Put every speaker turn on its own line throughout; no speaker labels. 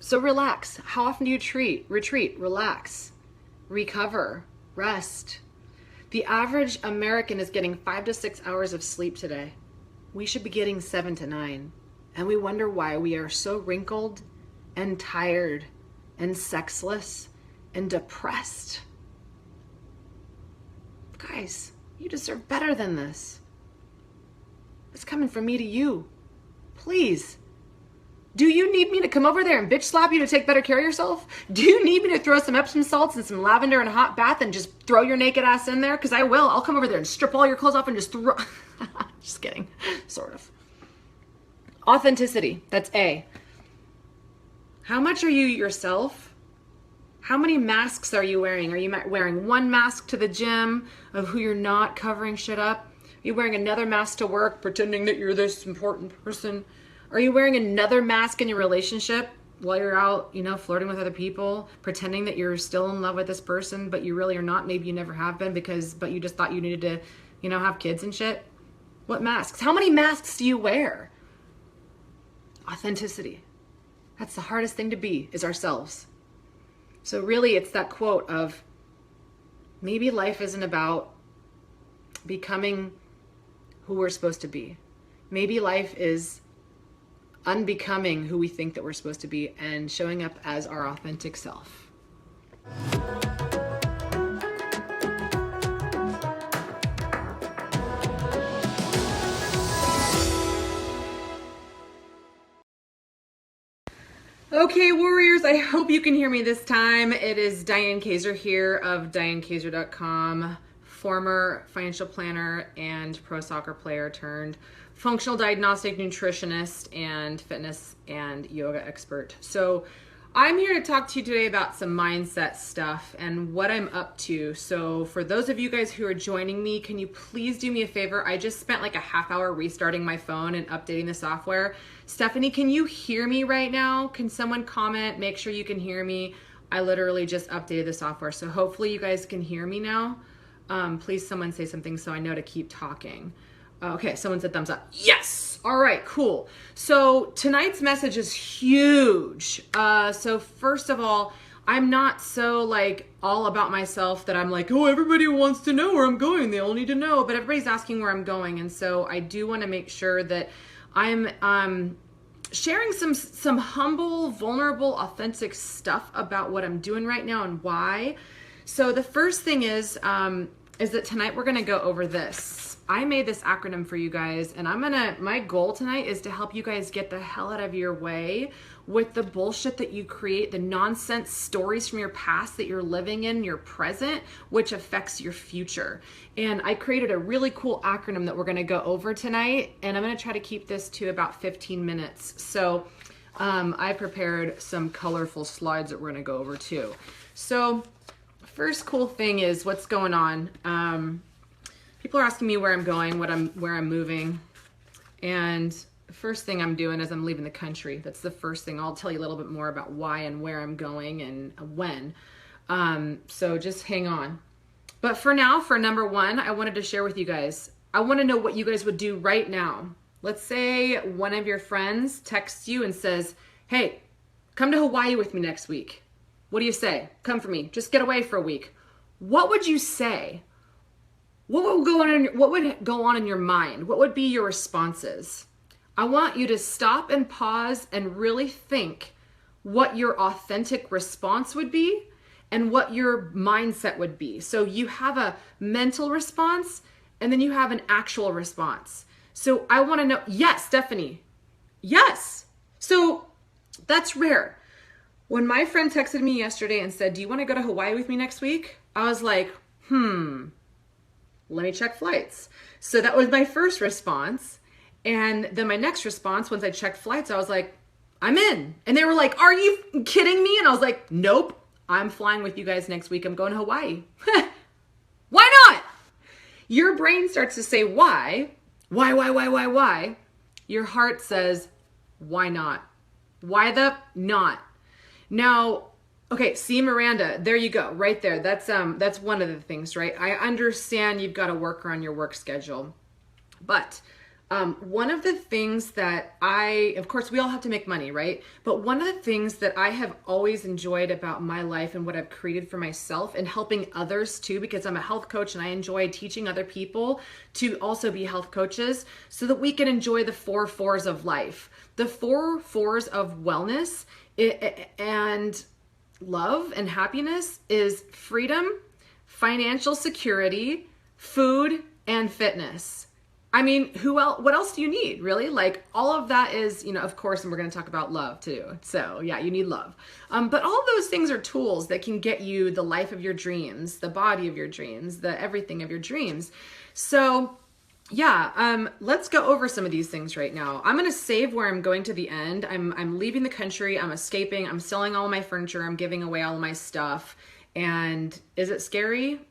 So relax. How often do you retreat, relax, recover, rest? The average American is getting 5 to 6 hours of sleep today. We should be getting 7 to 9. And we wonder why we are so wrinkled and tired and sexless and depressed. Guys, you deserve better than this. It's coming from me to you. Please. Do you need me to come over there and bitch slap you to take better care of yourself? Do you need me to throw some Epsom salts and some lavender in a hot bath and just throw your naked ass in there? Because I will. I'll come over there and strip all your clothes off and just throw... Just kidding. Sort of. Authenticity. That's A. How much are you yourself? How many masks are you wearing? Are you wearing one mask to the gym of who you're not, covering shit up? Are you wearing another mask to work, pretending that you're this important person? Are you wearing another mask in your relationship while you're out, flirting with other people, pretending that you're still in love with this person, but you really are not? Maybe you never have been but you just thought you needed to, have kids and shit. What masks? How many masks do you wear? Authenticity. That's the hardest thing to be, is ourselves. So really it's that quote of, maybe life isn't about becoming who we're supposed to be. Maybe life is unbecoming who we think that we're supposed to be and showing up as our authentic self. Okay, warriors, I hope you can hear me this time. It is Diane Kazer here of DianeKazer.com, former financial planner and pro soccer player turned functional diagnostic nutritionist and fitness and yoga expert. So I'm here to talk to you today about some mindset stuff and what I'm up to. So for those of you guys who are joining me, can you please do me a favor? I just spent like a half hour restarting my phone and updating the software. Stephanie, can you hear me right now? Can someone comment? Make sure you can hear me. I literally just updated the software. So hopefully you guys can hear me now. Please someone say something so I know to keep talking. Okay, someone said thumbs up. Yes! All right, cool. So tonight's message is huge. So first of all, I'm not so all about myself that I'm like, oh, everybody wants to know where I'm going. They all need to know, but everybody's asking where I'm going. And so I do want to make sure that I'm sharing some humble, vulnerable, authentic stuff about what I'm doing right now and why. So the first thing is that tonight we're going to go over this. I made this acronym for you guys, and my goal tonight is to help you guys get the hell out of your way with the bullshit that you create, the nonsense stories from your past that you're living in your present, which affects your future. And I created a really cool acronym that we're going to go over tonight, and I'm going to try to keep this to about 15 minutes. So I prepared some colorful slides that we're going to go over too. So first cool thing is what's going on. People are asking me where I'm going, where I'm moving. And the first thing I'm doing is I'm leaving the country. That's the first thing. I'll tell you a little bit more about why and where I'm going and when. So just hang on. But for now, for number one, I wanted to share with you guys, I want to know what you guys would do right now. Let's say one of your friends texts you and says, hey, come to Hawaii with me next week. What do you say? Come for me. Just get away for a week. What would you say? What would go on in your mind? What would be your responses? I want you to stop and pause and really think what your authentic response would be and what your mindset would be. So you have a mental response and then you have an actual response. So I want to know, yes, Stephanie, yes. So that's rare. When my friend texted me yesterday and said, do you want to go to Hawaii with me next week? I was like, let me check flights. So that was my first response. And then my next response, once I checked flights, I was like, I'm in. And they were like, are you kidding me? And I was like, nope, I'm flying with you guys next week. I'm going to Hawaii. Why not? Your brain starts to say, why? Why? Your heart says, why not? Why the not? Now, okay, see Miranda, there you go, right there. That's one of the things, right? I understand you've got to work around your work schedule, but One of the things that of course, we all have to make money, right? But one of the things that I have always enjoyed about my life and what I've created for myself and helping others too, because I'm a health coach and I enjoy teaching other people to also be health coaches so that we can enjoy the 4 fours of life. The 4 fours of wellness and love and happiness is freedom, financial security, food, and fitness. I mean, what else do you need, really? Like, all of that is, of course, and we're going to talk about love too. So yeah, you need love. But all those things are tools that can get you the life of your dreams, the body of your dreams, the everything of your dreams. So yeah, let's go over some of these things right now. I'm going to save where I'm going to the end. I'm leaving the country. I'm escaping. I'm selling all my furniture. I'm giving away all of my stuff. And is it scary?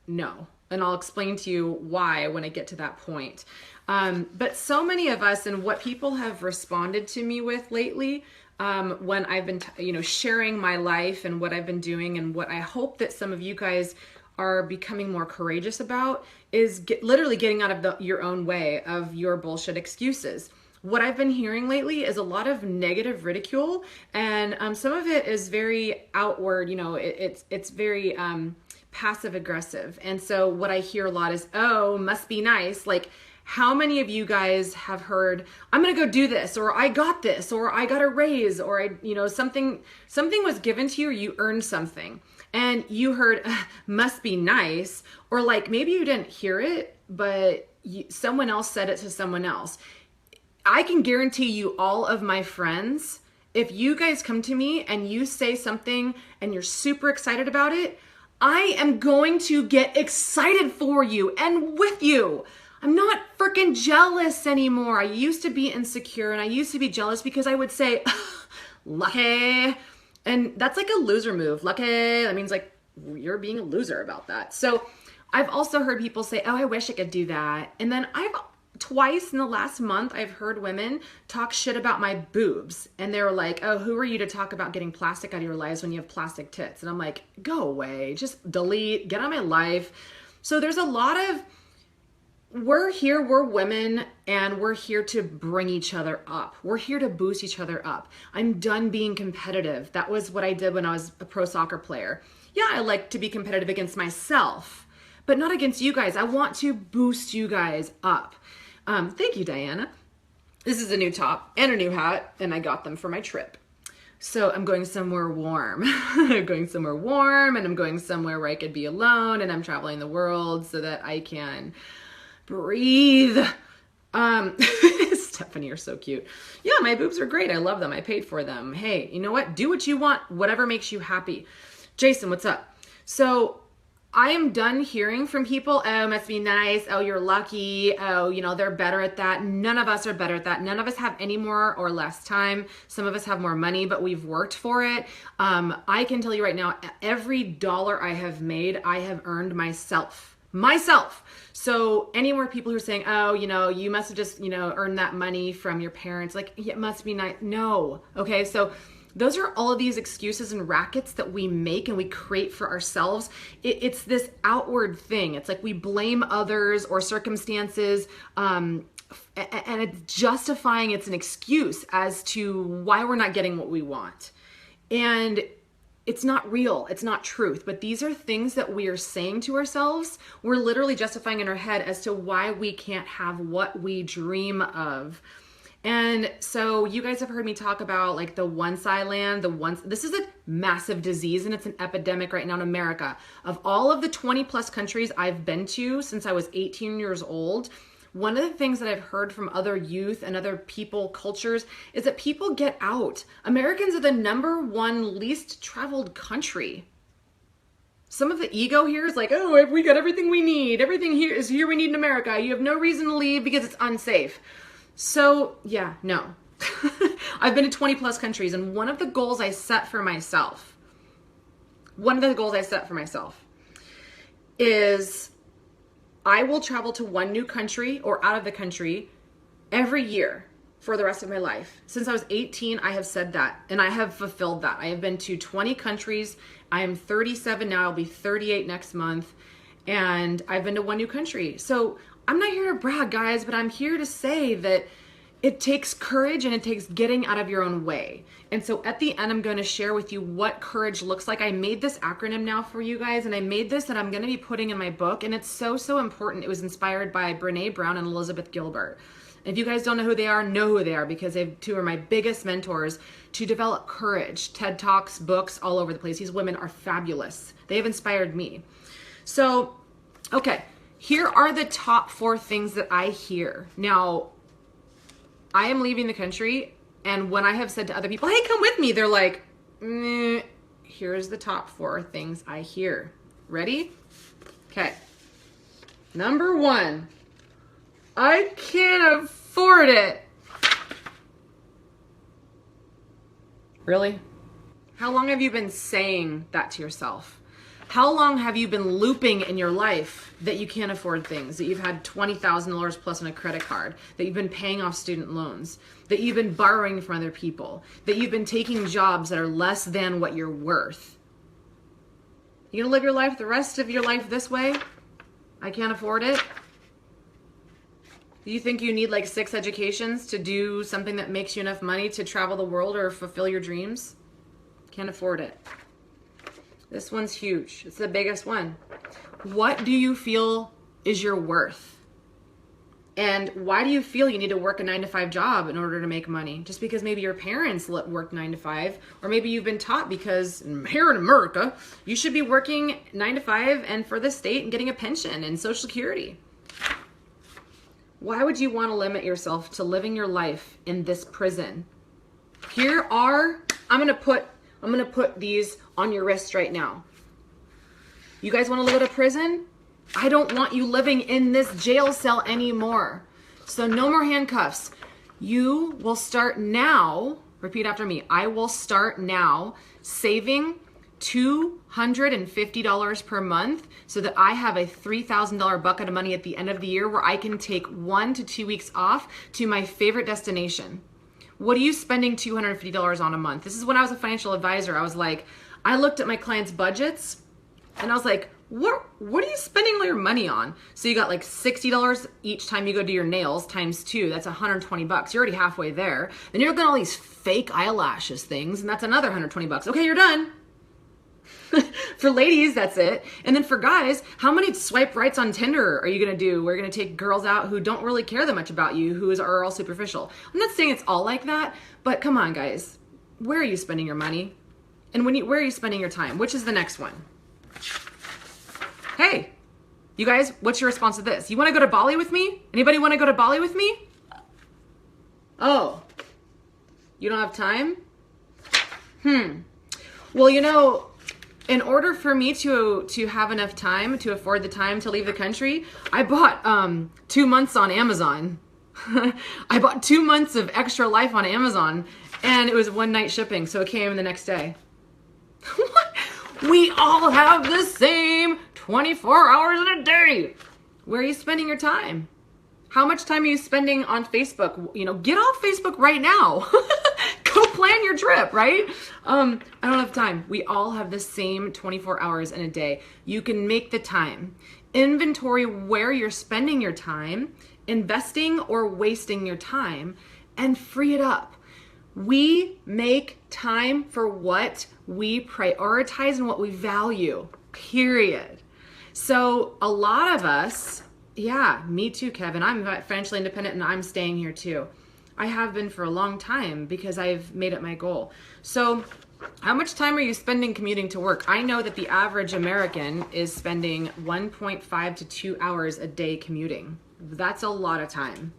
No. And I'll explain to you why when I get to that point. But so many of us, and what people have responded to me with lately, when I've been, sharing my life and what I've been doing, and what I hope that some of you guys are becoming more courageous about, is literally getting out of your own way of your bullshit excuses. What I've been hearing lately is a lot of negative ridicule, and some of it is very outward. It's very passive aggressive. And so what I hear a lot is, oh, must be nice. Like, how many of you guys have heard, I'm going to go do this, or I got this, or I got a raise, or something was given to you, or you earned something, and you heard, must be nice, or like maybe you didn't hear it, but someone else said it to someone else. I can guarantee you, all of my friends, if you guys come to me and you say something and you're super excited about it, I am going to get excited for you and with you. I'm not freaking jealous anymore. I used to be insecure and I used to be jealous because I would say, lucky. And that's like a loser move. Lucky, that means like you're being a loser about that. So I've also heard people say, oh, I wish I could do that. And then twice in the last month, I've heard women talk shit about my boobs. And they were like, oh, who are you to talk about getting plastic out of your lives when you have plastic tits? And I'm like, go away, just delete, get out of my life. So there's a lot of, we're women, and we're here to bring each other up. We're here to boost each other up. I'm done being competitive. That was what I did when I was a pro soccer player. Yeah, I like to be competitive against myself, but not against you guys. I want to boost you guys up. Thank you, Diana. This is a new top and a new hat, and I got them for my trip. So I'm going somewhere warm. I'm going somewhere warm, and I'm going somewhere where I could be alone, and I'm traveling the world so that I can breathe. Stephanie, you're so cute. Yeah, my boobs are great. I love them. I paid for them. Hey, you know what? Do what you want, whatever makes you happy. Jason, what's up? So I am done hearing from people, oh, must be nice. Oh, you're lucky. Oh, they're better at that. None of us are better at that. None of us have any more or less time. Some of us have more money, but we've worked for it. I can tell you right now, every dollar I have made, I have earned myself. So any more people who are saying, oh, you must have just, earned that money from your parents. Like, it must be nice. No. Okay. So those are all of these excuses and rackets that we make and we create for ourselves. It's this outward thing. It's like we blame others or circumstances, and it's justifying, it's an excuse as to why we're not getting what we want. And it's not real. It's not truth. But these are things that we are saying to ourselves. We're literally justifying in our head as to why we can't have what we dream of. And so you guys have heard me talk about like the one-side land, this is a massive disease, and it's an epidemic right now in America. Of all of the 20 plus countries I've been to since I was 18 years old, one of the things that I've heard from other youth and other people, cultures, is that people get out. Americans are the #1 least traveled country. Some of the ego here is like, oh, we got everything we need. Everything here is here we need in America. You have no reason to leave because it's unsafe. So yeah, no. I've been to 20 plus countries, and one of the goals I set for myself is I will travel to one new country or out of the country every year for the rest of my life. Since I was 18, I have said that, and I have fulfilled that. I have been to 20 countries. I am 37 now. I'll be 38 next month. And I've been to one new country. So I'm not here to brag, guys, but I'm here to say that it takes courage and it takes getting out of your own way. And so at the end, I'm going to share with you what courage looks like. I made this acronym now for you guys, and I made this that I'm going to be putting in my book. And it's so, so important. It was inspired by Brene Brown and Elizabeth Gilbert. If you guys don't know who they are because they two are my biggest mentors to develop courage. TED Talks, books, all over the place. These women are fabulous. They have inspired me. So, okay, here are the top 4 things that I hear. Now, I am leaving the country, and when I have said to other people, hey, come with me, they're like, here's the top 4 things I hear. Ready? Okay. Number 1, I can't afford it. Really? How long have you been saying that to yourself? How long have you been looping in your life that you can't afford things, that you've had $20,000 plus on a credit card, that you've been paying off student loans, that you've been borrowing from other people, that you've been taking jobs that are less than what you're worth? You gonna live your life, the rest of your life this way? I can't afford it? Do you think you need like 6 educations to do something that makes you enough money to travel the world or fulfill your dreams? Can't afford it. This one's huge. It's the biggest one. What do you feel is your worth? And why do you feel you need to work a 9-to-5 job in order to make money? Just because maybe your parents work 9-to-5, or maybe you've been taught because here in America, you should be working 9-to-5 and for the state and getting a pension and Social Security. Why would you want to limit yourself to living your life in this prison? I'm gonna put these on your wrist right now. You guys want to live at a prison? I don't want you living in this jail cell anymore. So no more handcuffs. You will start now, repeat after me, I will start now saving $250 per month so that I have a $3,000 bucket of money at the end of the year where I can take 1 to 2 weeks off to my favorite destination. What are you spending $250 on a month? This is when I was a financial advisor. I looked at my clients' budgets and I was like, what are you spending all your money on? So you got like $60 each time you go do your nails times 2. That's $120. You're already halfway there. Then you're looking at all these fake eyelashes things, and that's another $120. Okay, you're done. For ladies, that's it. And then for guys, how many swipe rights on Tinder are you going to do? We're going to take girls out who don't really care that much about you, who are all superficial. I'm not saying it's all like that, but come on, guys. Where are you spending your money? And where are you spending your time? Which is the next one? Hey, you guys, what's your response to this? You want to go to Bali with me? Anybody want to go to Bali with me? Oh, you don't have time? Well, in order for me to have enough time, to afford the time to leave the country, I bought 2 months on Amazon. I bought 2 months of Extra Life on Amazon, and it was 1 night shipping, so it came the next day. We all have the same 24 hours in a day. Where are you spending your time? How much time are you spending on Facebook? Get off Facebook right now. Go plan your trip, right? I don't have time. We all have the same 24 hours in a day. You can make the time. Inventory where you're spending your time, investing or wasting your time, and free it up. We make time for what we prioritize and what we value, period. So a lot of us, yeah, me too, Kevin. I'm financially independent and I'm staying here too. I have been for a long time because I've made it my goal. So how much time are you spending commuting to work? I know that the average American is spending 1.5 to 2 hours a day commuting. That's a lot of time.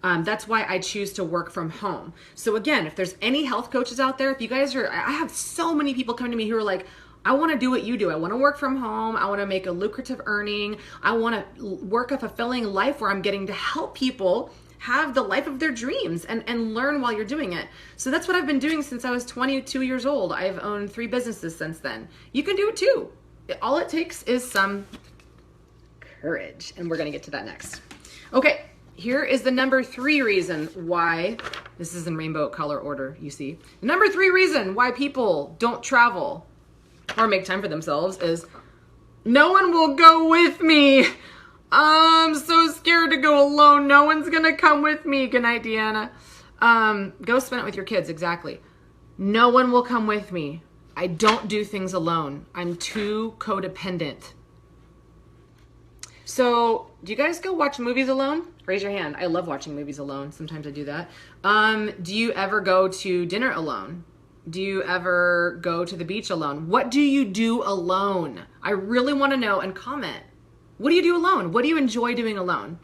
That's why I choose to work from home. So again, if there's any health coaches out there, if you guys are, I have so many people come to me who are like, I want to do what you do. I want to work from home. I want to make a lucrative earning. I want to work a fulfilling life where I'm getting to help people have the life of their dreams and learn while you're doing it. So that's what I've been doing since I was 22 years old. I've owned 3 businesses since then. You can do it too. All it takes is some courage. And we're going to get to that next. Okay. Here is the number 3 reason why, this is in rainbow color order, you see. The number 3 reason why people don't travel or make time for themselves is, no one will go with me. I'm so scared to go alone. No one's going to come with me. Good night, Deanna. Go spend it with your kids. Exactly. No one will come with me. I don't do things alone. I'm too codependent. So, do you guys go watch movies alone? Raise your hand. I love watching movies alone. Sometimes I do that. Do you ever go to dinner alone? Do you ever go to the beach alone? What do you do alone? I really want to know, and comment. What do you do alone? What do you enjoy doing alone?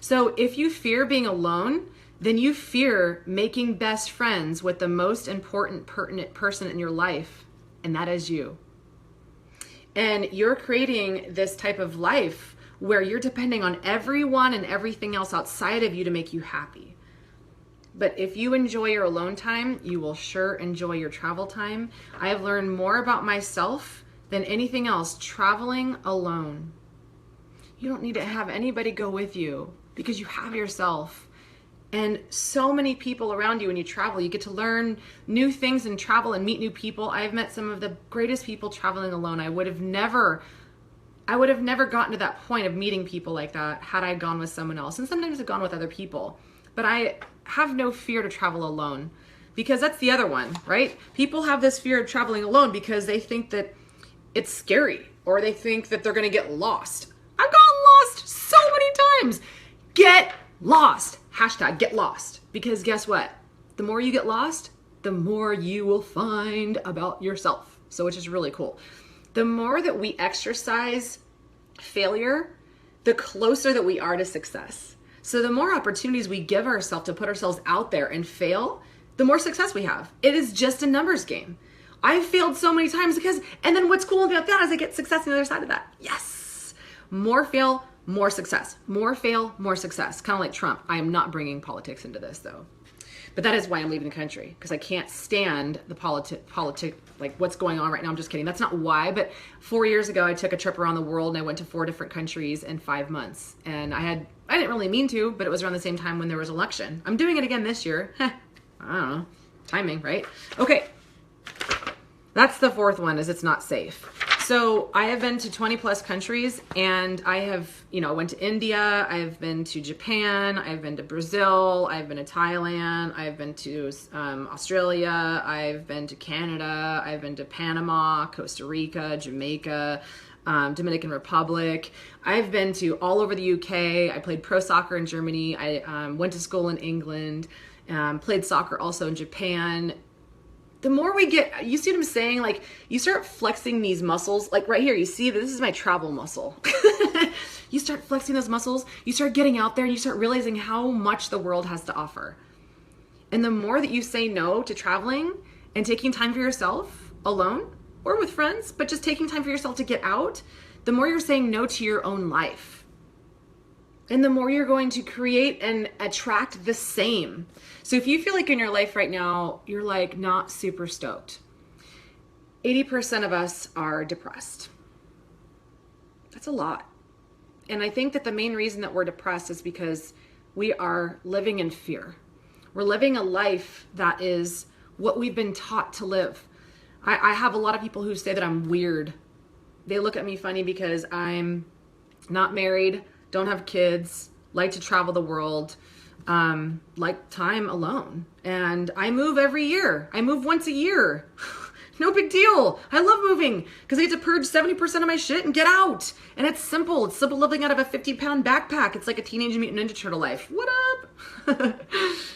So if you fear being alone, then you fear making best friends with the most important, pertinent person in your life, and that is you. And you're creating this type of life where you're depending on everyone and everything else outside of you to make you happy. But if you enjoy your alone time, you will sure enjoy your travel time. I have learned more about myself than anything else traveling alone. You don't need to have anybody go with you because you have yourself. And so many people around you when you travel, you get to learn new things and travel and meet new people. I've met some of the greatest people traveling alone. I would have never gotten to that point of meeting people like that had I gone with someone else. And sometimes I've gone with other people. But I have no fear to travel alone, because that's the other one, right? People have this fear of traveling alone because they think that it's scary, or they think that they're going to get lost. I've gotten lost so many times. Get lost. Hashtag get lost. Because guess what? The more you get lost, the more you will find about yourself. So which is really cool. The more that we exercise failure, the closer that we are to success. So the more opportunities we give ourselves to put ourselves out there and fail, the more success we have. It is just a numbers game. I've failed so many times and then what's cool about that is I get success on the other side of that. Yes. More fail, more success. More fail, more success. Kind of like Trump. I am not bringing politics into this though. But that is why I'm leaving the country, because I can't stand the politic, like what's going on right now. I'm just kidding. That's not why, but 4 years ago, I took a trip around the world and I went to 4 different countries in 5 months. And I didn't really mean to, but it was around the same time when there was election. I'm doing it again this year. I don't know. Timing, right? Okay. That's the fourth one, is it's not safe. So I have been to 20 plus countries, and I have, went to India, I've been to Japan, I've been to Brazil, I've been to Thailand, I've been to Australia, I've been to Canada, I've been to Panama, Costa Rica, Jamaica, Dominican Republic. I've been to all over the UK. I played pro soccer in Germany. I went to school in England, played soccer also in Japan. The more we get, you see what I'm saying? Like, you start flexing these muscles. Like right here, you see, this is my travel muscle. You start flexing those muscles, you start getting out there, and you start realizing how much the world has to offer. And the more that you say no to traveling and taking time for yourself alone or with friends, but just taking time for yourself to get out, the more you're saying no to your own life. And the more you're going to create and attract the same. So if you feel like in your life right now, you're like not super stoked, 80% of us are depressed. That's a lot. And I think that the main reason that we're depressed is because we are living in fear. We're living a life that is what we've been taught to live. I have a lot of people who say that I'm weird. They look at me funny because I'm not married, don't have kids, like to travel the world, like time alone. And I move every year. I move once a year. No big deal. I love moving because I get to purge 70% of my shit and get out. And it's simple. It's simple living out of a 50-pound backpack. It's like a Teenage Mutant Ninja Turtle life. What up?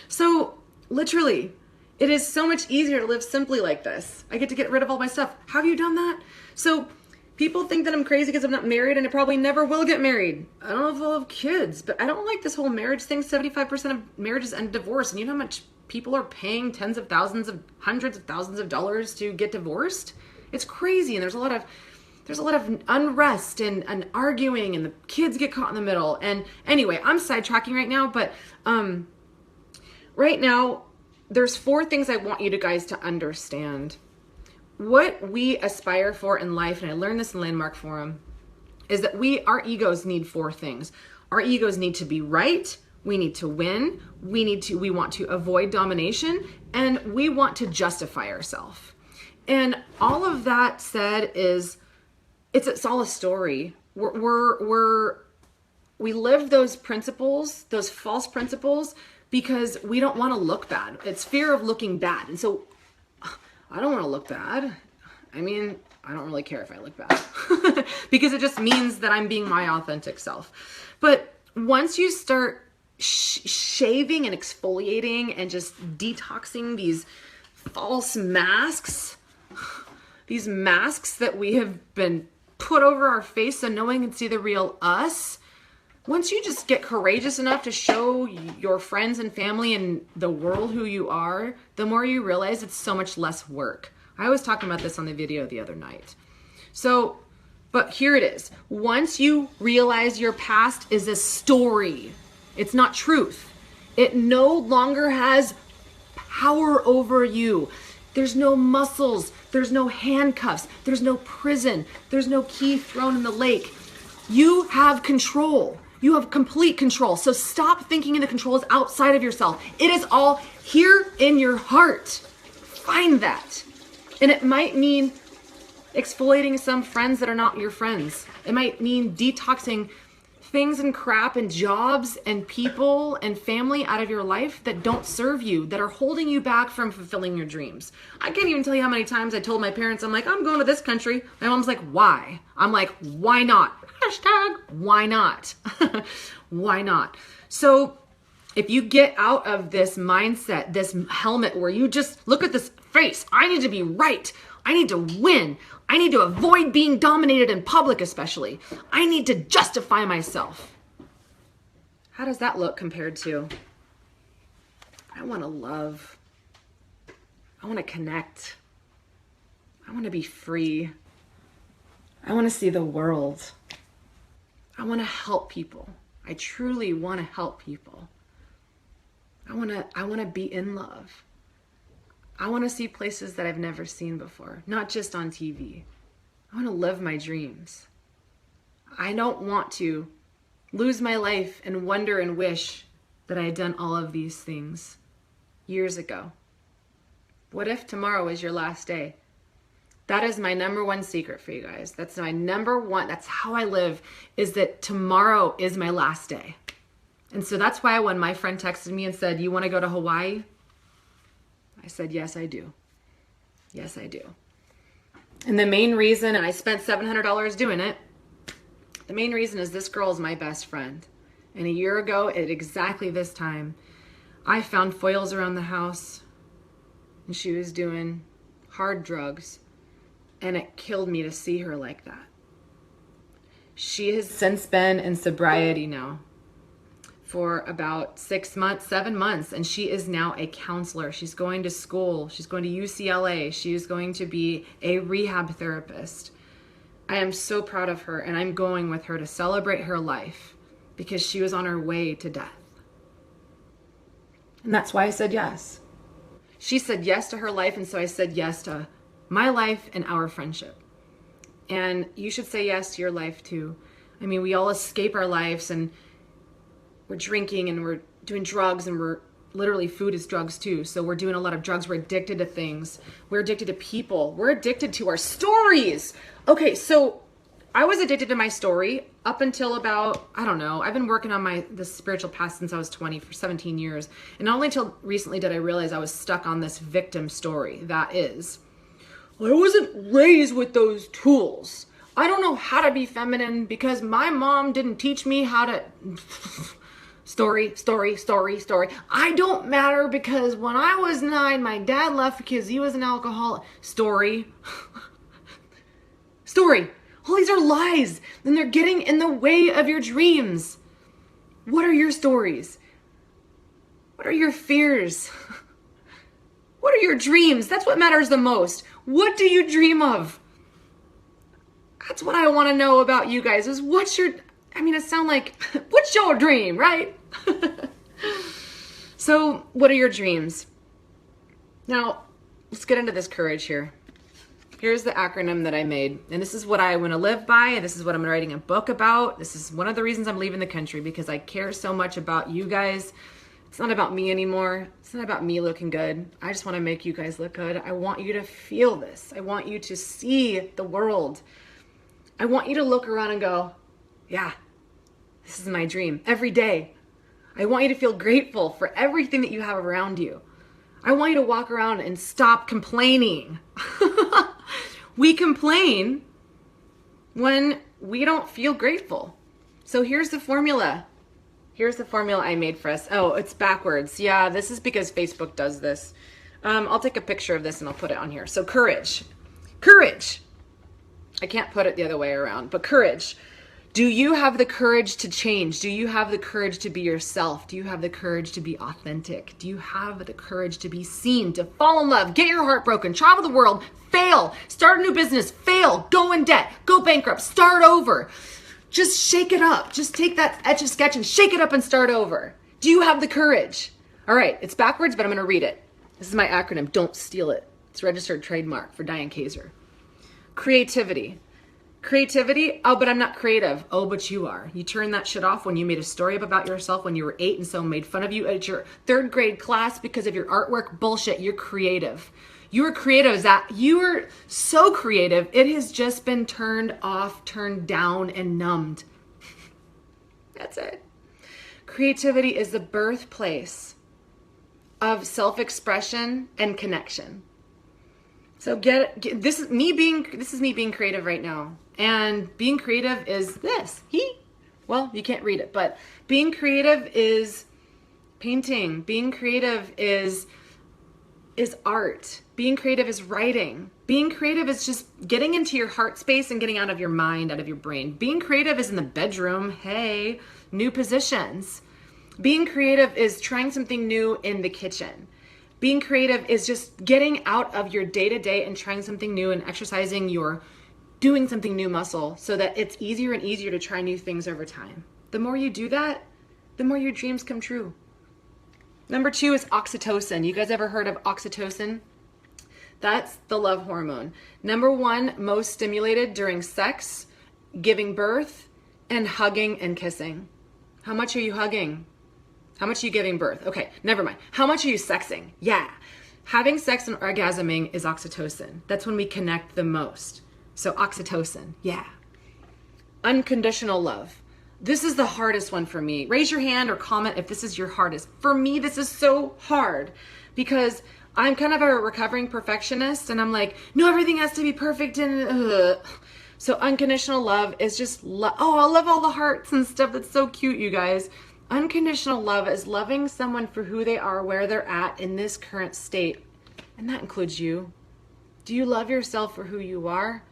So literally, it is so much easier to live simply like this. I get to get rid of all my stuff. Have you done that? So people think that I'm crazy because I'm not married, and I probably never will get married. I don't know if I'll have kids, but I don't like this whole marriage thing. 75% of marriages end in divorce. And you know how much people are paying tens of thousands of hundreds of thousands of dollars to get divorced? It's crazy. And there's a lot of unrest and arguing, and the kids get caught in the middle. And anyway, I'm sidetracking right now, but right now there's 4 things I want you guys to understand. What we aspire for in life, and I learned this in Landmark Forum, is that our egos need 4 things. Our egos need to be right, we need to win, we want to avoid domination, and we want to justify ourselves. And all of that said is, it's all a story. We're we live those principles, those false principles, because we don't want to look bad. It's fear of looking bad. And so I don't want to look bad. I mean, I don't really care if I look bad because it just means that I'm being my authentic self. But once you start shaving and exfoliating and just detoxing these false masks, these masks that we have been put over our face so no one can see the real us, once you just get courageous enough to show your friends and family and the world who you are, the more you realize it's so much less work. I was talking about this on the video the other night. So, but here it is. Once you realize your past is a story, it's not truth. It no longer has power over you. There's no muscles. There's no handcuffs. There's no prison. There's no key thrown in the lake. You have control. You have complete control. So stop thinking the control is outside of yourself. It is all here in your heart. Find that. And it might mean exfoliating some friends that are not your friends. It might mean detoxing things and crap and jobs and people and family out of your life that don't serve you, that are holding you back from fulfilling your dreams. I can't even tell you how many times I told my parents, I'm like, I'm going to this country. My mom's like, why? I'm like, why not? Hashtag, why not? Why not? So if you get out of this mindset, this helmet where you just look at this face, I need to be right. I need to win. I need to avoid being dominated in public, especially. I need to justify myself. How does that look compared to, I want to love. I want to connect. I want to be free. I want to see the world. I want to help people. I truly want to help people. I want to be in love. I want to see places that I've never seen before, not just on TV. I want to live my dreams. I don't want to lose my life and wonder and wish that I had done all of these things years ago. What if tomorrow is your last day? That is my number one secret for you guys. That's my number one. That's how I live, is that tomorrow is my last day. And so that's why when my friend texted me and said, you want to go to Hawaii? I said, yes, I do. Yes, I do. And the main reason, and I spent $700 doing it, the main reason is this girl is my best friend. And a year ago, at exactly this time, I found foils around the house, and she was doing hard drugs, and it killed me to see her like that. She has since been in sobriety now for about 6 months, 7 months, and she is now a counselor. She's going to school. She's going to UCLA. She is going to be a rehab therapist. I am so proud of her, and I'm going with her to celebrate her life because she was on her way to death. And that's why I said yes. She said yes to her life, and so I said yes to my life and our friendship. And you should say yes to your life too. I mean, we all escape our lives, and we're drinking and we're doing drugs, and we're literally, food is drugs too. So we're doing a lot of drugs. We're addicted to things. We're addicted to people. We're addicted to our stories. Okay, so I was addicted to my story up until about, I don't know, I've been working on this spiritual path since I was 20 for 17 years. And not only until recently did I realize I was stuck on this victim story. That is, I wasn't raised with those tools. I don't know how to be feminine because my mom didn't teach me how to... Story. I don't matter because when I was 9, my dad left because he was an alcoholic. Story. All these are lies, and they're getting in the way of your dreams. What are your stories? What are your fears? What are your dreams? That's what matters the most. What do you dream of? That's what I want to know about you guys, is what's your... I mean, it sounds like, what's your dream, right? So, what are your dreams? Now, let's get into this courage here. Here's the acronym that I made. And this is what I want to live by. And this is what I'm writing a book about. This is one of the reasons I'm leaving the country, because I care so much about you guys. It's not about me anymore. It's not about me looking good. I just want to make you guys look good. I want you to feel this. I want you to see the world. I want you to look around and go, yeah, This is my dream. Every day, I want you to feel grateful for everything that you have around you. I want you to walk around and stop complaining. We complain when we don't feel grateful. So here's the formula. Here's the formula I made for us. Oh, it's backwards. Yeah, this is because Facebook does this. I'll take a picture of this and I'll put it on here. So courage. Courage. I can't put it the other way around, but courage. Do you have the courage to change? Do you have the courage to be yourself? Do you have the courage to be authentic? Do you have the courage to be seen, to fall in love, get your heart broken, travel the world, fail, start a new business, fail, go in debt, go bankrupt, start over? Just shake it up. Just take that Etch-a-Sketch and shake it up and start over. Do you have the courage? All right, it's backwards, but I'm going to read it. This is my acronym. Don't steal it. It's registered trademark for Diane Kazer. Creativity. Creativity. Oh, but I'm not creative. Oh, but you are. You turned that shit off when you made a story up about yourself when you were 8 and someone made fun of you at your 3rd grade class because of your artwork. Bullshit. You're creative. You are creative. You are so creative. It has just been turned off, turned down, and numbed. That's it. Creativity is the birthplace of self-expression and connection. So this is me being creative right now. And being creative is this. Well, you can't read it, but being creative is painting. Being creative is art. Being creative is writing. Being creative is just getting into your heart space and getting out of your mind, out of your brain. Being creative is in the bedroom. Hey, new positions. Being creative is trying something new in the kitchen. Being creative is just getting out of your day-to-day and trying something new and exercising your doing something new muscle so that it's easier and easier to try new things over time. The more you do that, the more your dreams come true. Number 2 is oxytocin. You guys ever heard of oxytocin? That's the love hormone. Number 1, most stimulated during sex, giving birth, and hugging and kissing. How much are you hugging? How much are you giving birth? Okay, never mind. How much are you sexing? Yeah. Having sex and orgasming is oxytocin. That's when we connect the most. So oxytocin, yeah. Unconditional love. This is the hardest one for me. Raise your hand or comment if this is your hardest. For me, this is so hard because I'm kind of a recovering perfectionist and I'm like, no, everything has to be perfect and So unconditional love is just, I love all the hearts and stuff. That's so cute, you guys. Unconditional love is loving someone for who they are, where they're at in this current state. And that includes you. Do you love yourself for who you are?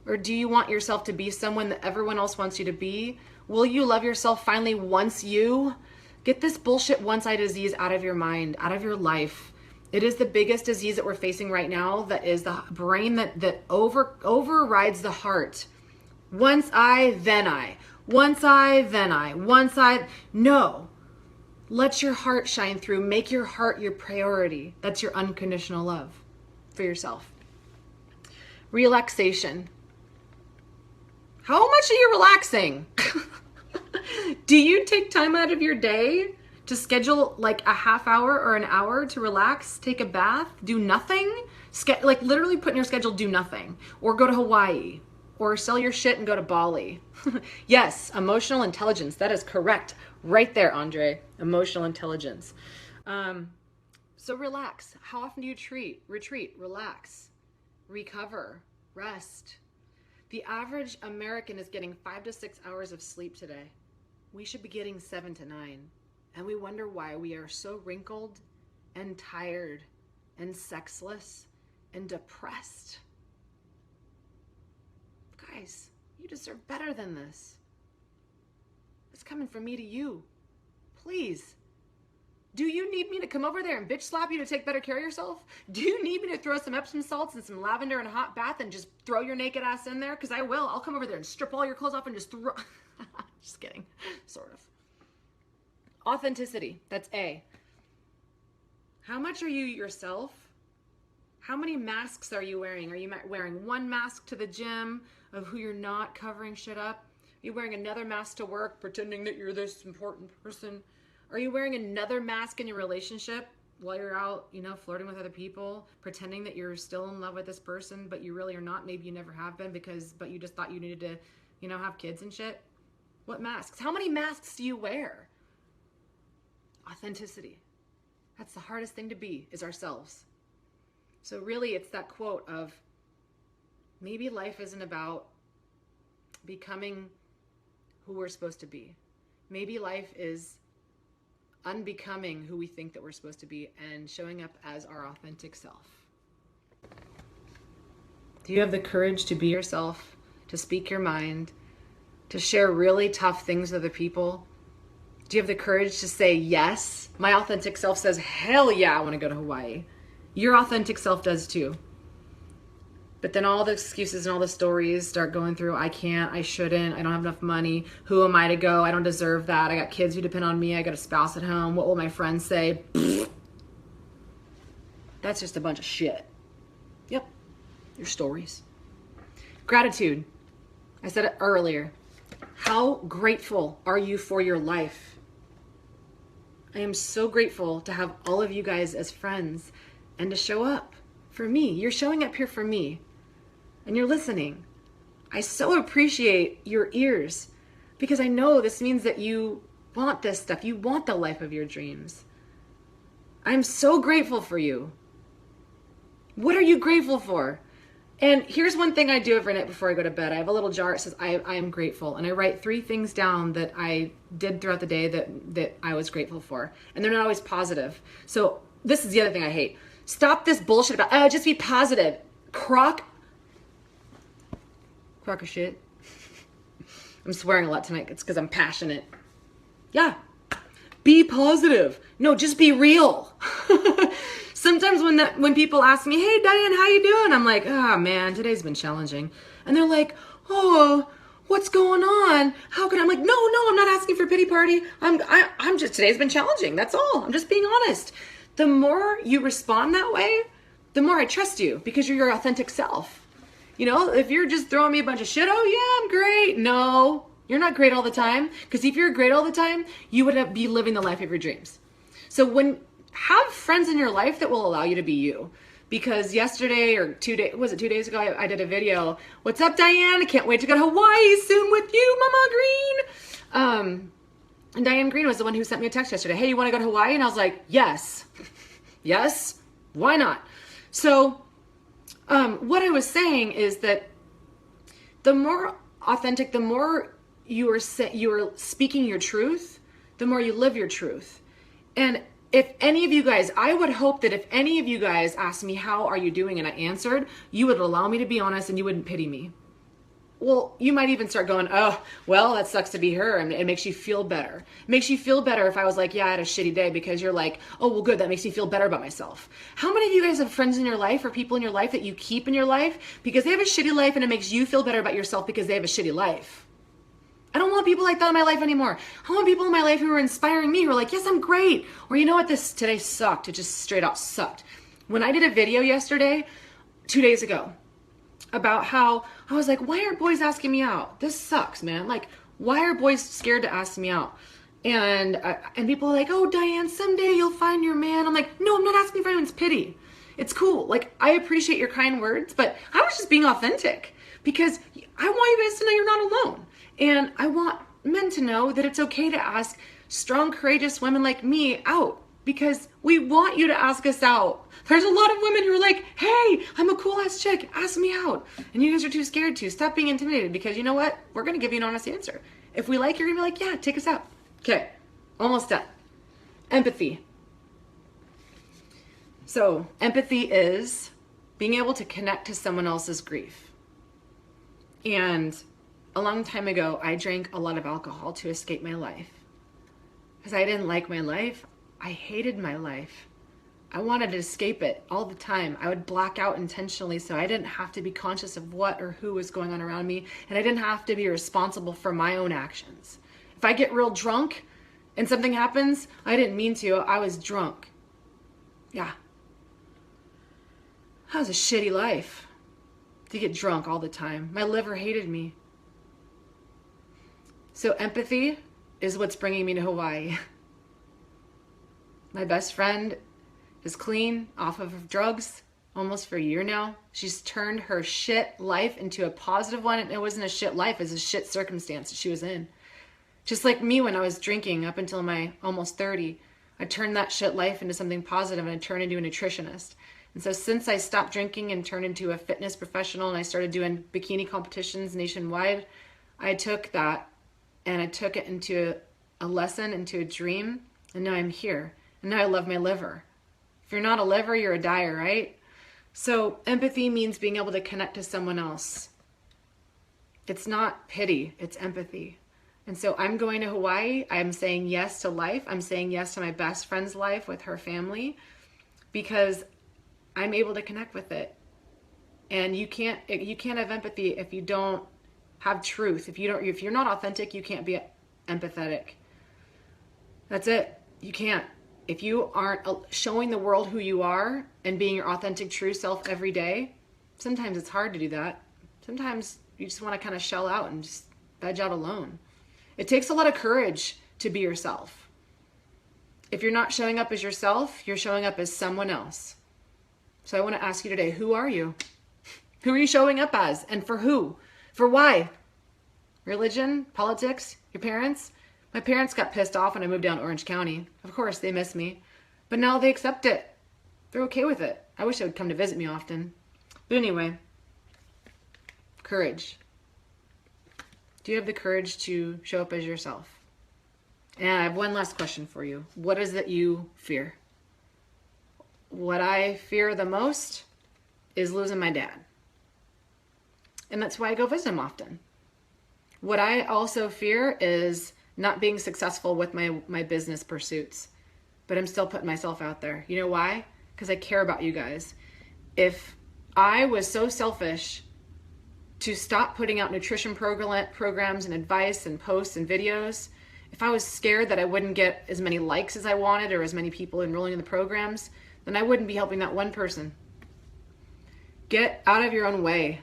Or do you want yourself to be someone that everyone else wants you to be? Will you love yourself finally once you? Get this bullshit once I disease out of your mind, out of your life. It is the biggest disease that we're facing right now. That is the brain that overrides the heart. Once I, then I. Once I, then I. Once I. No. Let your heart shine through. Make your heart your priority. That's your unconditional love for yourself. Relaxation. How much are you relaxing? Do you take time out of your day to schedule like a half hour or an hour to relax, take a bath, do nothing? Like literally put in your schedule, do nothing. Or go to Hawaii. Or sell your shit and go to Bali. Yes, emotional intelligence. That is correct. Right there, Andre. Emotional intelligence. So relax. How often do you retreat, relax, recover, rest? The average American is getting 5 to 6 hours of sleep today. We should be getting 7 to 9. And we wonder why we are so wrinkled and tired and sexless and depressed. Guys, you deserve better than this. It's coming from me to you. Please. Do you need me to come over there and bitch slap you to take better care of yourself? Do you need me to throw some Epsom salts and some lavender in a hot bath and just throw your naked ass in there? Because I will. I'll come over there and strip all your clothes off and just throw... Just kidding. Sort of. Authenticity. That's A. How much are you yourself? How many masks are you wearing? Are you wearing one mask to the gym of who you're not, covering shit up? Are you wearing another mask to work, pretending that you're this important person? Are you wearing another mask in your relationship while you're out, flirting with other people, pretending that you're still in love with this person, but you really are not? Maybe you never have been but you just thought you needed to, have kids and shit. What masks? How many masks do you wear? Authenticity. That's the hardest thing to be, is ourselves. So really, it's that quote of, maybe life isn't about becoming who we're supposed to be. Maybe life is unbecoming who we think that we're supposed to be and showing up as our authentic self. Do you have the courage to be yourself, to speak your mind, to share really tough things with other people? Do you have the courage to say yes? My authentic self says, hell yeah, I want to go to Hawaii. Your authentic self does too. But then all the excuses and all the stories start going through. I can't, I shouldn't, I don't have enough money. Who am I to go? I don't deserve that. I got kids who depend on me. I got a spouse at home. What will my friends say? That's just a bunch of shit. Yep, your stories. Gratitude. I said it earlier. How grateful are you for your life? I am so grateful to have all of you guys as friends and to show up for me. You're showing up here for me and you're listening. I so appreciate your ears because I know this means that you want this stuff. You want the life of your dreams. I'm so grateful for you. What are you grateful for? And here's one thing I do every night before I go to bed. I have a little jar that says, I am grateful. And I write 3 things down that I did throughout the day that I was grateful for. And they're not always positive. So this is the other thing I hate. Stop this bullshit about, just be positive. Crock of shit. I'm swearing a lot tonight. It's because I'm passionate. Yeah. Be positive. No, just be real. Sometimes when people ask me, hey, Diane, how you doing? I'm like, oh, man, today's been challenging. And they're like, oh, what's going on? How can I'm like, no, I'm not asking for a pity party. I'm just, today's been challenging. That's all. I'm just being honest. The more you respond that way, the more I trust you because you're your authentic self. You know, if you're just throwing me a bunch of shit, oh, yeah, I'm great. No, you're not great all the time. Because if you're great all the time, you would be living the life of your dreams. So have friends in your life that will allow you to be you. Because yesterday or 2 days ago, I did a video. What's up, Diane? I can't wait to go to Hawaii soon with you, Mama Green. And Diane Green was the one who sent me a text yesterday. Hey, you want to go to Hawaii? And I was like, yes. Yes. Why not? So what I was saying is that the more authentic, the more you are speaking your truth, the more you live your truth. And if any of you guys, I would hope that if any of you guys asked me, how are you doing? And I answered, you would allow me to be honest and you wouldn't pity me. Well, you might even start going, oh, well, that sucks to be her. And it makes you feel better. It makes you feel better if I was like, yeah, I had a shitty day, because you're like, oh, well, good. That makes me feel better about myself. How many of you guys have friends in your life or people in your life that you keep in your life because they have a shitty life and it makes you feel better about yourself because they have a shitty life? I don't want people like that in my life anymore. I want people in my life who are inspiring me, who are like, yes, I'm great. Or you know what, today sucked. It just straight out sucked. When I did a video yesterday, 2 days ago, about how I was like, why aren't boys asking me out? This sucks, man. Like, why are boys scared to ask me out? And people are like, oh, Diane, someday you'll find your man. I'm like, no, I'm not asking for anyone's pity. It's cool. Like, I appreciate your kind words, but I was just being authentic because I want you guys to know you're not alone. And I want men to know that it's okay to ask strong, courageous women like me out because we want you to ask us out. There's a lot of women who are like, hey, I'm a cool ass chick, ask me out. And you guys are too scared to. Stop being intimidated because you know what? We're going to give you an honest answer. If we like, you're going to be like, yeah, take us out. Okay, almost done. Empathy. So empathy is being able to connect to someone else's grief. And a long time ago, I drank a lot of alcohol to escape my life. Because I didn't like my life. I hated my life. I wanted to escape it all the time. I would black out intentionally so I didn't have to be conscious of what or who was going on around me. And I didn't have to be responsible for my own actions. If I get real drunk and something happens, I didn't mean to. I was drunk. Yeah. That was a shitty life. To get drunk all the time. My liver hated me. So empathy is what's bringing me to Hawaii. My best friend is clean, off of drugs, almost for a year now. She's turned her shit life into a positive one. And it wasn't a shit life, it was a shit circumstance that she was in. Just like me when I was drinking up until my almost 30, I turned that shit life into something positive and I turned into a nutritionist. And so since I stopped drinking and turned into a fitness professional and I started doing bikini competitions nationwide, I took that and I took it into a lesson, into a dream, and now I'm here. And now I love my liver. If you're not a liver, you're a dyer, right? So empathy means being able to connect to someone else. It's not pity, it's empathy. And so I'm going to Hawaii. I'm saying yes to life. I'm saying yes to my best friend's life with her family because I'm able to connect with it. And you can't have empathy if you don't have truth. If you're not authentic, you can't be empathetic. That's it. You can't. If you aren't showing the world who you are and being your authentic, true self every day, sometimes it's hard to do that. Sometimes you just want to kind of shell out and just veg out alone. It takes a lot of courage to be yourself. If you're not showing up as yourself, you're showing up as someone else. So I want to ask you today, who are you? Who are you showing up as? And for who? For why? Religion? Politics? Your parents? My parents got pissed off when I moved down to Orange County. Of course, they miss me. But now they accept it. They're okay with it. I wish they would come to visit me often. But anyway, courage. Do you have the courage to show up as yourself? And I have one last question for you. What is it you fear? What I fear the most is losing my dad. And that's why I go visit him often. What I also fear is not being successful with my business pursuits. But I'm still putting myself out there. You know why? Because I care about you guys. If I was so selfish to stop putting out nutrition programs and advice and posts and videos, if I was scared that I wouldn't get as many likes as I wanted or as many people enrolling in the programs, then I wouldn't be helping that one person. Get out of your own way.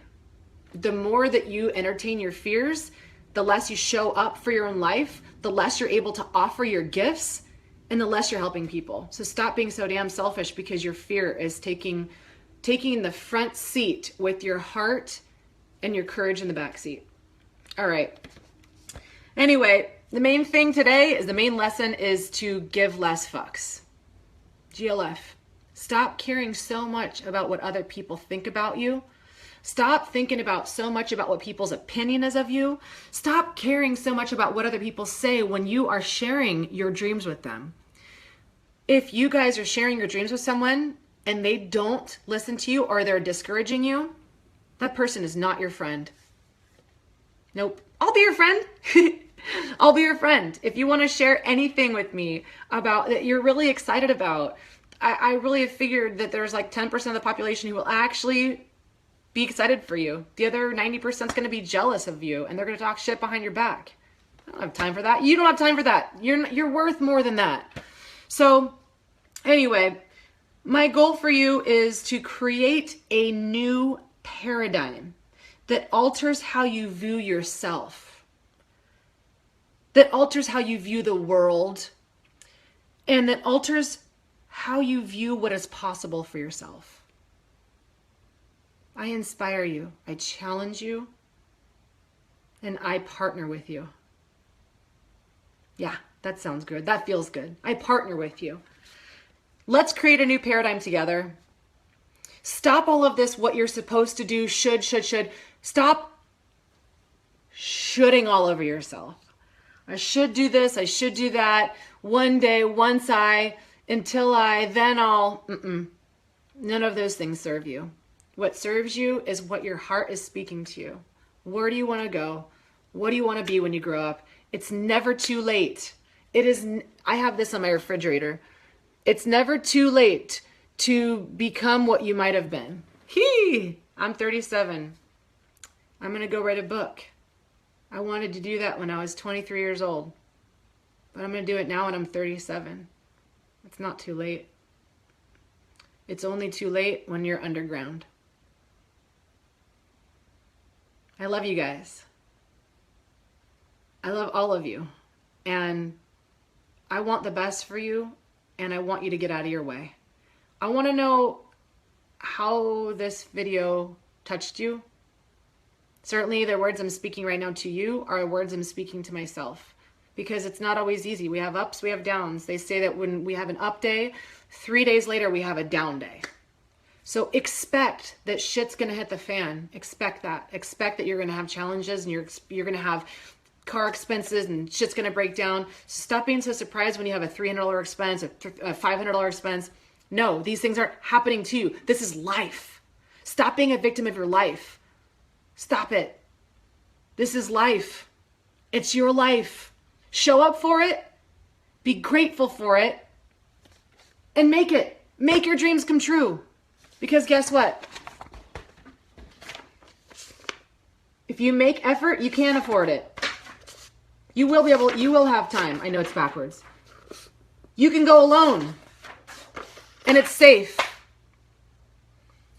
The more that you entertain your fears, the less you show up for your own life, the less you're able to offer your gifts, and the less you're helping people. So stop being so damn selfish because your fear is taking the front seat with your heart and your courage in the back seat. All right. Anyway, the main thing today is the main lesson is to give less fucks. GLF. Stop caring so much about what other people think about you. Stop thinking about so much about what people's opinion is of you. Stop caring so much about what other people say when you are sharing your dreams with them. If you guys are sharing your dreams with someone and they don't listen to you or they're discouraging you, that person is not your friend. Nope. I'll be your friend. I'll be your friend. If you want to share anything with me about that you're really excited about, I really have figured that there's like 10% of the population who will actually be excited for you. The other 90% is going to be jealous of you and they're going to talk shit behind your back. I don't have time for that. You don't have time for that. You're worth more than that. So anyway, my goal for you is to create a new paradigm that alters how you view yourself, that alters how you view the world, and that alters how you view what is possible for yourself. I inspire you, I challenge you, and I partner with you. Yeah, that sounds good. That feels good. I partner with you. Let's create a new paradigm together. Stop all of this, what you're supposed to do, should. Stop shoulding all over yourself. I should do this, I should do that. One day, once I, until I, then I'll. None of those things serve you. What serves you is what your heart is speaking to you. Where do you want to go? What do you want to be when you grow up? It's never too late. I have this on my refrigerator. It's never too late to become what you might have been. I'm 37. I'm going to go write a book. I wanted to do that when I was 23 years old. But I'm going to do it now when I'm 37. It's not too late. It's only too late when you're underground. I love you guys. I love all of you. And I want the best for you, and I want you to get out of your way. I want to know how this video touched you. Certainly the words I'm speaking right now to you are words I'm speaking to myself. because it's not always easy. We have ups, we have downs. They say that when we have an up day, 3 days later we have a down day. So expect that shit's gonna hit the fan. Expect that. Expect that you're gonna have challenges and you're gonna have car expenses and shit's gonna break down. Stop being so surprised when you have a $300 expense, a $500 expense. No, these things aren't happening to you. This is life. Stop being a victim of your life. Stop it. This is life. It's your life. Show up for it. Be grateful for it. And make it. Make your dreams come true. Because guess what? If you make effort, you can afford it. You will have time. I know it's backwards. You can go alone. And it's safe.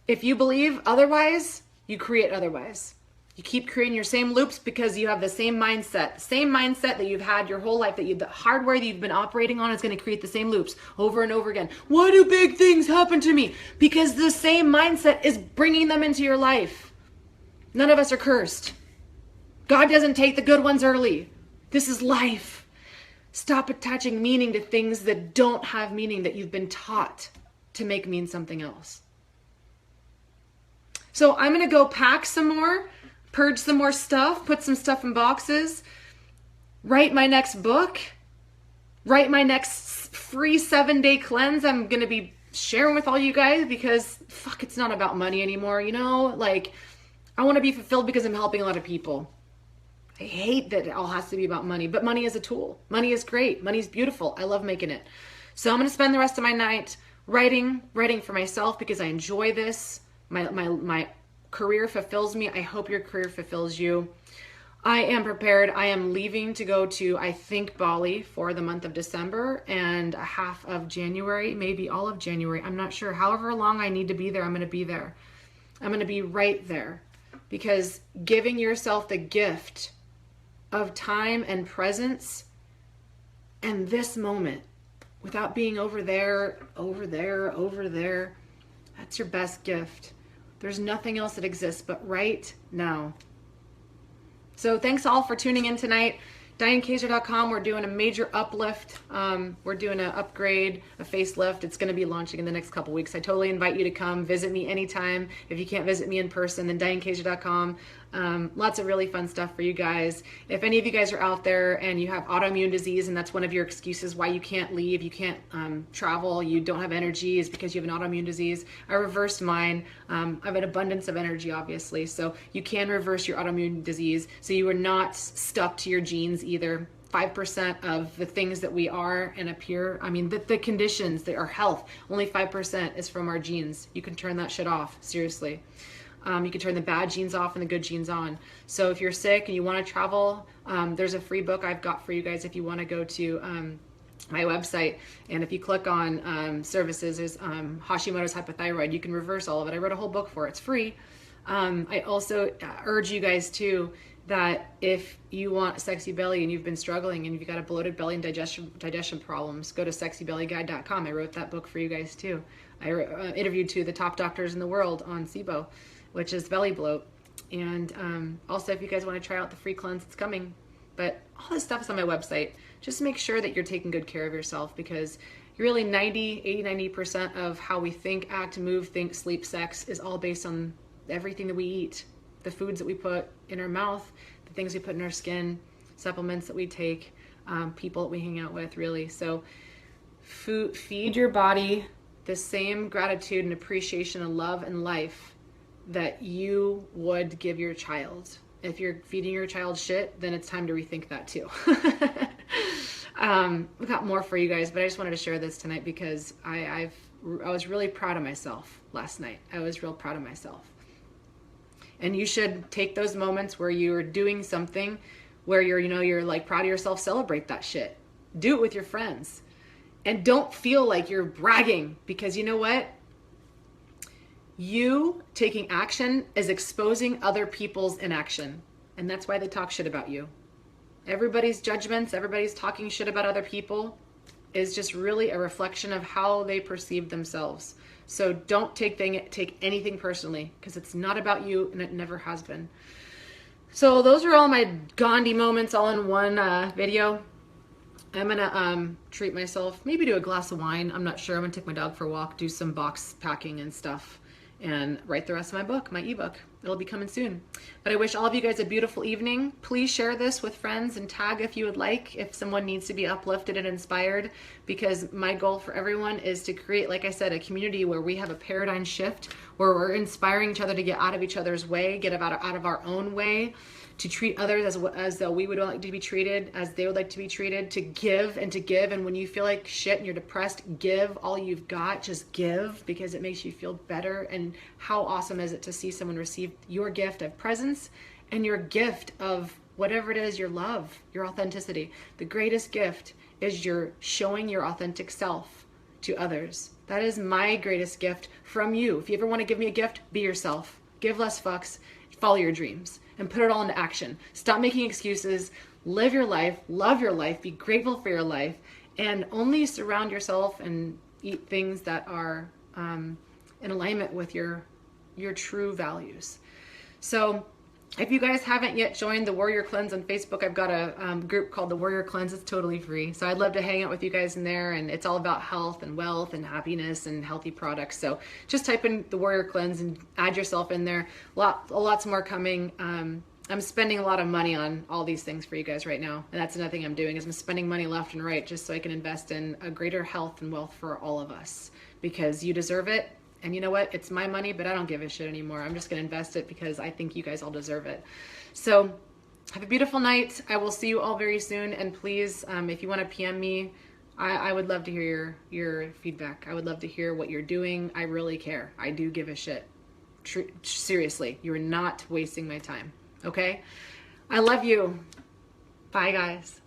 If you believe otherwise, you create otherwise. You keep creating your same loops because you have the same mindset. Same mindset that you've had your whole life, the hardware that you've been operating on is going to create the same loops over and over again. Why do big things happen to me? Because the same mindset is bringing them into your life. None of us are cursed. God doesn't take the good ones early. This is life. Stop attaching meaning to things that don't have meaning, that you've been taught to make mean something else. So I'm going to go pack some more, purge some more stuff, put some stuff in boxes, write my next book, write my next free 7-day cleanse I'm going to be sharing with all you guys, because fuck, it's not about money anymore, you know? Like, I want to be fulfilled because I'm helping a lot of people. I hate that it all has to be about money, but money is a tool. Money is great. Money is beautiful. I love making it. So I'm going to spend the rest of my night writing for myself because I enjoy this. My career fulfills me. I hope your career fulfills you. I am prepared. I am leaving to go to, I think, Bali for the month of December and a half of January, maybe all of January. I'm not sure. However long I need to be there, I'm going to be there. I'm going to be right there, because giving yourself the gift of time and presence and this moment without being over there, that's your best gift. There's nothing else that exists but right now. So thanks all for tuning in tonight. DianeKazer.com, we're doing a major uplift. We're doing an upgrade, a facelift. It's going to be launching in the next couple weeks. I totally invite you to come visit me anytime. If you can't visit me in person, then DianeKazer.com. Lots of really fun stuff for you guys. If any of you guys are out there and you have autoimmune disease and that's one of your excuses why you can't leave, you can't travel, you don't have energy, is because you have an autoimmune disease. I reversed mine. I have an abundance of energy, obviously, so you can reverse your autoimmune disease, so you are not stuck to your genes either. 5% of the things that we are and appear, I mean, the conditions, our health, only 5% is from our genes. You can turn that shit off, seriously. You can turn the bad genes off and the good genes on. So if you're sick and you want to travel, there's a free book I've got for you guys if you want to go to my website. And if you click on services, there's Hashimotos, hypothyroid. You can reverse all of it. I wrote a whole book for it. It's free. I also urge you guys too that if you want a sexy belly and you've been struggling and you've got a bloated belly and digestion problems, go to sexybellyguide.com. I wrote that book for you guys too. I interviewed two of the top doctors in the world on SIBO, which is belly bloat. And also, if you guys want to try out the free cleanse, it's coming. But all this stuff is on my website. Just make sure that you're taking good care of yourself, because really 90% of how we think, act, move, think, sleep, sex is all based on everything that we eat. The foods that we put in our mouth, the things we put in our skin, supplements that we take, people that we hang out with, really. So feed your body the same gratitude and appreciation and love and life that you would give your child. If you're feeding your child shit, then it's time to rethink that too. We've got more for you guys, but I just wanted to share this tonight because I was really proud of myself last night. I was real proud of myself. And you should take those moments where you're doing something where you're like proud of yourself, celebrate that shit. Do it with your friends. And don't feel like you're bragging, because you know what? You taking action is exposing other people's inaction. And that's why they talk shit about you. Everybody's judgments, everybody's talking shit about other people is just really a reflection of how they perceive themselves. So don't take anything personally, because it's not about you and it never has been. So those are all my Gandhi moments all in one video. I'm gonna treat myself, maybe do a glass of wine. I'm not sure. I'm gonna take my dog for a walk, do some box packing and stuff, and write the rest of my book, my ebook. It'll be coming soon. But I wish all of you guys a beautiful evening. Please share this with friends and tag if you would like, if someone needs to be uplifted and inspired, because my goal for everyone is to create, like I said, a community where we have a paradigm shift, where we're inspiring each other to get out of each other's way, get out of our own way, to treat others as though we would like to be treated, as they would like to be treated, to give and to give. And when you feel like shit and you're depressed, give all you've got. Just give, because it makes you feel better. And how awesome is it to see someone receive your gift of presence and your gift of whatever it is, your love, your authenticity. The greatest gift is you're showing your authentic self to others. That is my greatest gift from you. If you ever want to give me a gift, be yourself. Give less fucks. Follow your dreams and put it all into action. Stop making excuses. Live your life. Love your life. Be grateful for your life. And only surround yourself and eat things that are in alignment with your true values. So if you guys haven't yet joined the Warrior Cleanse on Facebook, I've got a group called the Warrior Cleanse. It's totally free. So I'd love to hang out with you guys in there. And it's all about health and wealth and happiness and healthy products. So just type in the Warrior Cleanse and add yourself in there. Lots more coming. I'm spending a lot of money on all these things for you guys right now. And that's another thing I'm doing, is I'm spending money left and right just so I can invest in a greater health and wealth for all of us, because you deserve it. And you know what? It's my money, but I don't give a shit anymore. I'm just going to invest it because I think you guys all deserve it. So have a beautiful night. I will see you all very soon. And please, if you want to PM me, I would love to hear your feedback. I would love to hear what you're doing. I really care. I do give a shit. Seriously, you're not wasting my time. Okay? I love you. Bye, guys.